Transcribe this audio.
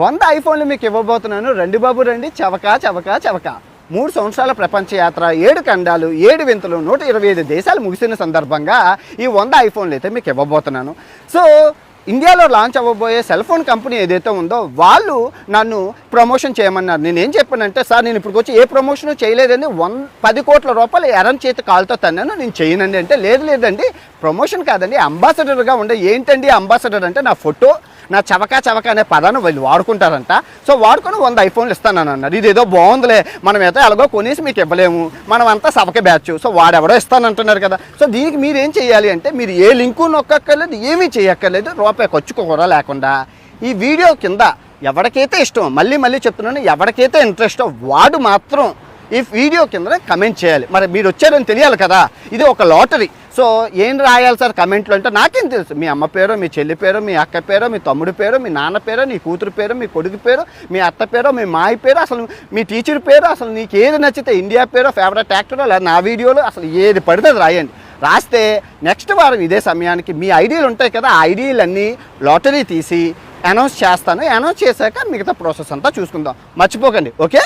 100 ఐఫోన్లు మీకు ఇవ్వబోతున్నాను. రండి బాబు రండి, చవక చవక చవక. 3 సంవత్సరాల ప్రపంచ యాత్ర, 7 ఖండాలు, 7 వింతలు, 125 దేశాలు ముగిసిన సందర్భంగా ఈ 100 ఐఫోన్లు అయితే మీకు ఇవ్వబోతున్నాను. సో ఇండియాలో లాంచ్ అవ్వబోయే సెల్ ఫోన్ కంపెనీ ఏదైతే ఉందో వాళ్ళు నన్ను ప్రమోషన్ చేయమన్నారు. నేనేం చెప్పానంటే, సార్ నేను ఇప్పుడు వచ్చి ఏ ప్రమోషన్ చేయలేదండి, 10 కోట్ల రూపాయలు ఎరం చేతి కాలుతో తన్నాను, నేను చేయనండి అంటే, లేదండి ప్రమోషన్ కాదండి, అంబాసిడర్గా ఉండే. ఏంటండి అంబాసిడర్ అంటే, నా ఫోటో, నా చవక చవక అనే పదాన్ని వీళ్ళు వాడుకుంటారంట. సో వాడుకొని 100 ఐఫోన్లు ఇస్తానని అన్నారు. ఇదేదో బాగుందిలే, మనం అయితే ఎలాగో కొనేసి మీకు ఇవ్వలేము, మనం అంతా సవక బ్యాచ్, సో వాడెవడో ఇస్తానంటున్నారు కదా. సో దీనికి మీరేం చేయాలి అంటే, మీరు ఏ లింకు నొక్కక్కర్లేదు, ఏమీ చేయక్కర్లేదు, రూపాయి ఖర్చు కూడా లేకుండా ఈ వీడియో కింద ఎవరికైతే ఇష్టం, మళ్ళీ చెప్తున్నాను, ఎవరికైతే ఇంట్రెస్టో వాడు మాత్రం ఈ వీడియో కింద కమెంట్ చేయాలి. మరి మీరు వచ్చారని తెలియాలి కదా, ఇది ఒక లాటరీ. సో ఏం రాయాలి సార్ కమెంట్లో అంటే, నాకేం తెలుసు, మీ అమ్మ పేరు, మీ చెల్లి పేరు, మీ అక్క పేరు, మీ తమ్ముడి పేరు, మీ నాన్న పేరు, నీ కూతురు పేరు, మీ కొడుకు పేరు, మీ అత్త పేరు, మీ మాయ పేరు, అసలు మీ టీచర్ పేరు, అసలు నీకు ఏది నచ్చితే, ఇండియా పేరు, ఫేవరెట్ యాక్టరో, లేదా నా వీడియోలో అసలు ఏది పడితే అది రాయండి. రాస్తే నెక్స్ట్ వారం ఇదే సమయానికి మీ ఐడీలు ఉంటాయి కదా, ఆ ఐడీలన్నీ లాటరీ తీసి అనౌన్స్ చేస్తాను. అనౌన్స్ చేశాక మిగతా ప్రాసెస్ అంతా చూసుకుందాం, మర్చిపోకండి. ఓకే.